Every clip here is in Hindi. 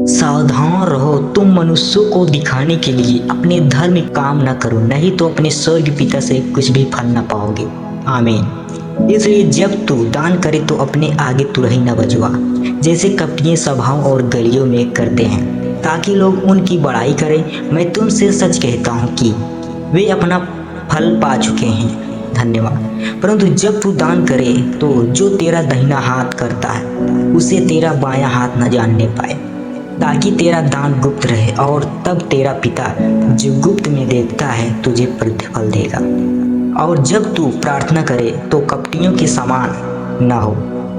सावधान रहो, तुम मनुष्यों को दिखाने के लिए अपने धर्म काम न करो, नहीं तो अपने स्वर्ग पिता से कुछ भी फल न पाओगे। आमीन। इसलिए जब तू दान करे तो अपने आगे तुरही न बजवा, जैसे कपटियां सभाओं और गलियों में करते हैं, ताकि लोग उनकी बड़ाई करें। मैं तुमसे सच कहता हूँ कि वे अपना फल पा चुके हैं। धन्यवाद। परंतु जब तू दान करे तो जो तेरा दाहिना हाथ करता है उसे तेरा बायां हाथ न जानने पाए, ताकि तेरा दान गुप्त रहे, और तब तेरा पिता जो गुप्त में देखता है तुझे प्रतिफल देगा। और जब तू प्रार्थना करे तो कपटियों के समान न हो,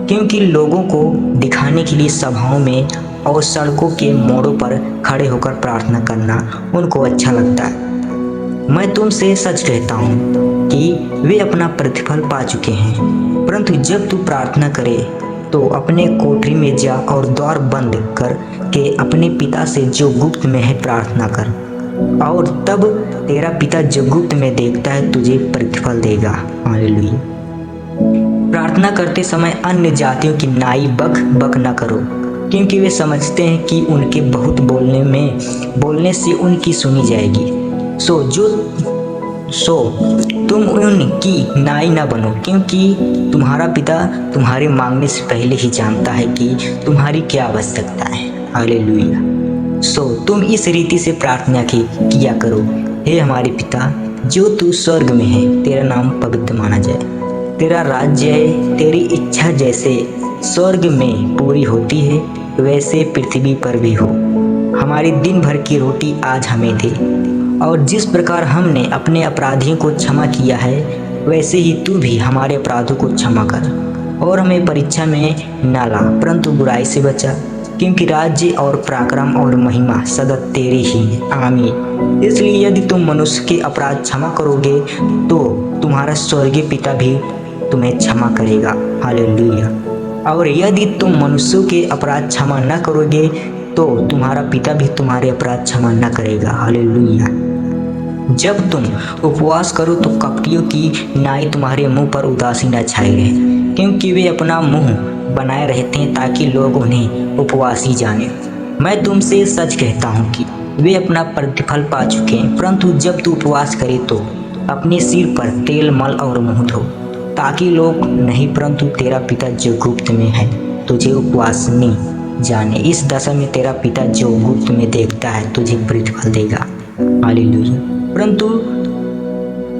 क्योंकि लोगों को दिखाने के लिए सभाओं में और सड़कों के मोड़ों पर खड़े होकर प्रार्थना करना उनको अच्छा लगता है। मैं तुमसे सच कहता हूँ कि वे अपना प्रतिफल पा चुके हैं। परंतु जब तू प्रार्थना करे तो अपने कोठरी में जा और द्वार बंद कर के अपने पिता से जो गुप्त में है प्रार्थना कर, और तब तेरा पिता जो गुप्त में देखता है तुझे प्रतिफल देगा। हालेलुया। प्रार्थना करते समय अन्य जातियों की नाई बक बक न करो, क्योंकि वे समझते हैं कि उनके बहुत बोलने से उनकी सुनी जाएगी। सो तुम उनकी नाई न बनो, क्योंकि तुम्हारा पिता तुम्हारे मांगने से पहले ही जानता है कि तुम्हारी क्या आवश्यकता है। हालेलुया। सो तुम इस रीति से प्रार्थना किया करो, हे हमारे पिता जो तू स्वर्ग में है, तेरा नाम पवित्र माना जाए, तेरा राज्य है, तेरी इच्छा जैसे स्वर्ग में पूरी होती है वैसे पृथ्वी पर भी हो। हमारी दिन भर की रोटी आज हमें दे, और जिस प्रकार हमने अपने अपराधियों को क्षमा किया है वैसे ही तू भी हमारे अपराधों को क्षमा कर, और हमें परीक्षा में न ला, परंतु बुराई से बचा, क्योंकि राज्य और पराक्रम और महिमा सदा तेरी ही है। आमीन। इसलिए यदि तुम मनुष्य के अपराध क्षमा करोगे तो तुम्हारा स्वर्गीय पिता भी तुम्हें क्षमा करेगा। हालेलुया। और यदि तुम मनुष्यों के अपराध क्षमा न करोगे तो तुम्हारा पिता भी तुम्हारे अपराध क्षमा न करेगा। हालेलुया। जब तुम उपवास करो तो कपटियों की नाई तुम्हारे मुंह पर उदासी न छाई रहे, क्योंकि वे अपना मुंह बनाए रहते हैं ताकि लोग उन्हें उपवासी जाने। मैं तुमसे सच कहता हूँ कि वे अपना प्रतिफल पा चुके हैं। परंतु जब तू उपवास करे तो अपने सिर पर तेल मल और मुंह धो, ताकि लोग नहीं परंतु तेरा पिता जो गुप्त में है तुझे उपवासनी जाने। इस दशा में तेरा पिता जो गुप्त में देखता है तुझे प्रतिफल देगा। हालेलुया।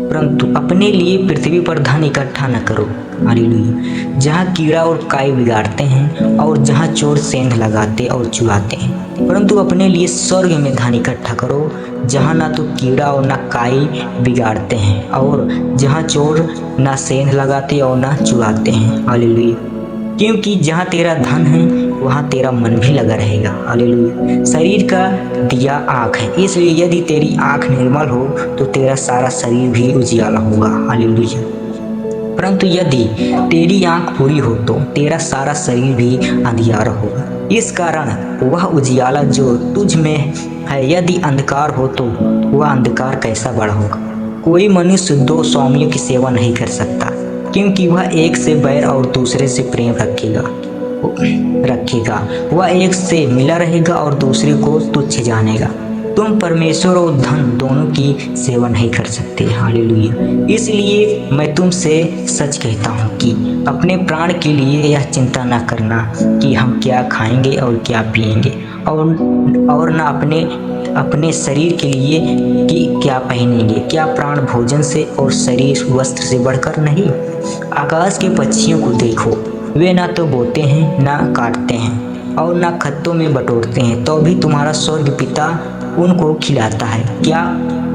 परंतु अपने लिए पृथ्वी पर धन इकट्ठा न करो। हालेलुया। जहाँ कीड़ा और काई बिगाड़ते हैं और जहाँ चोर सेंध लगाते और चुराते हैं, परंतु अपने लिए स्वर्ग में धन इकट्ठा करो, जहाँ ना तो कीड़ा और ना काई बिगाड़ते हैं, और जहाँ चोर ना सेंध लगाते और ना चुराते हैं। हालेलुया। क्योंकि जहाँ तेरा धन है वहाँ तेरा मन भी लगा रहेगा। हालेलुया। शरीर का दिया आँख है, इसलिए यदि तेरी आँख निर्मल हो तो तेरा सारा शरीर भी उजियाला होगा। हालेलुया। परंतु यदि तेरी आँख बुरी हो तो तेरा सारा शरीर भी अंधियारा होगा। इस कारण वह उजियाला जो तुझ में है यदि अंधकार हो तो वह अंधकार कैसा बड़ा होगा। कोई मनुष्य दो स्वामियों की सेवा नहीं कर सकता, क्योंकि वह एक से बैर और दूसरे से प्रेम रखेगा। वह एक से मिला रहेगा और दूसरे को तुच्छ जानेगा। तुम परमेश्वर और धन दोनों की सेवा नहीं कर सकते। हालेलुया। इसलिए मैं तुमसे सच कहता हूँ कि अपने प्राण के लिए यह चिंता न करना कि हम क्या खाएंगे और क्या पिएंगे, और न अपने शरीर के लिए कि क्या पहनेंगे। क्या प्राण भोजन से और शरीर वस्त्र से बढ़कर नहीं? आकाश के पक्षियों को देखो, वे ना तो बोते हैं ना काटते हैं और ना खत्तों में बटोरते हैं, तो भी तुम्हारा स्वर्ग पिता उनको खिलाता है। क्या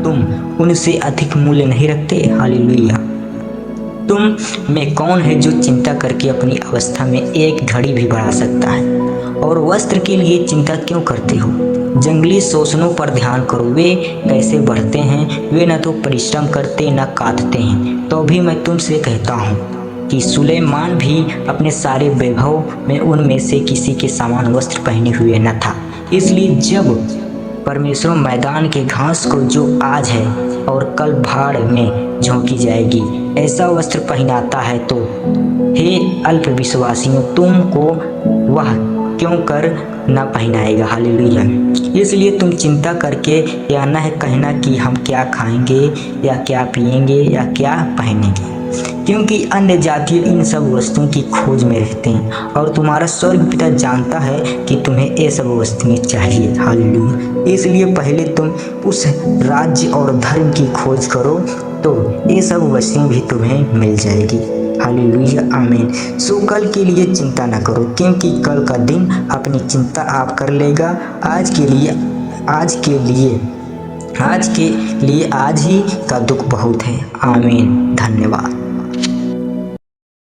तुम उनसे अधिक मूल्य नहीं रखते? हालेलुया। तुम में कौन है जो चिंता करके अपनी अवस्था में एक घड़ी भी बढ़ा सकता है? और वस्त्र के लिए चिंता क्यों करते हो? जंगली शोषणों पर ध्यान करो, वे कैसे बढ़ते हैं, वे न तो परिश्रम करते न काटते हैं। तो भी मैं तुमसे कहता हूँ कि सुलेमान भी अपने सारे वैभव में उनमें से किसी के समान वस्त्र पहने हुए न था। इसलिए जब परमेश्वर मैदान के घास को जो आज है और कल भाड़ में झोंकी जाएगी ऐसा वस्त्र पहनाता है, तो हे अल्प विश्वासियों, तुमको वह क्यों कर ना पहनाएगा। हालेलुया। इसलिए तुम चिंता करके या ना है कहना कि हम क्या खाएंगे या क्या पिएंगे या क्या पहनेंगे, क्योंकि अन्य जाति इन सब वस्तुओं की खोज में रहते हैं और तुम्हारा स्वर्ग पिता जानता है कि तुम्हें ये सब वस्तुएं चाहिए। हालेलुया। इसलिए पहले तुम उस राज्य और धर्म की खोज करो तो ये सब वस्तुएं भी तुम्हें मिल जाएगी। हालेलुया, आमीन। सो कल के लिए चिंता न करो, क्योंकि कल का दिन अपनी चिंता आप कर लेगा। आज के लिए आज ही का दुख बहुत है। आमीन। धन्यवाद।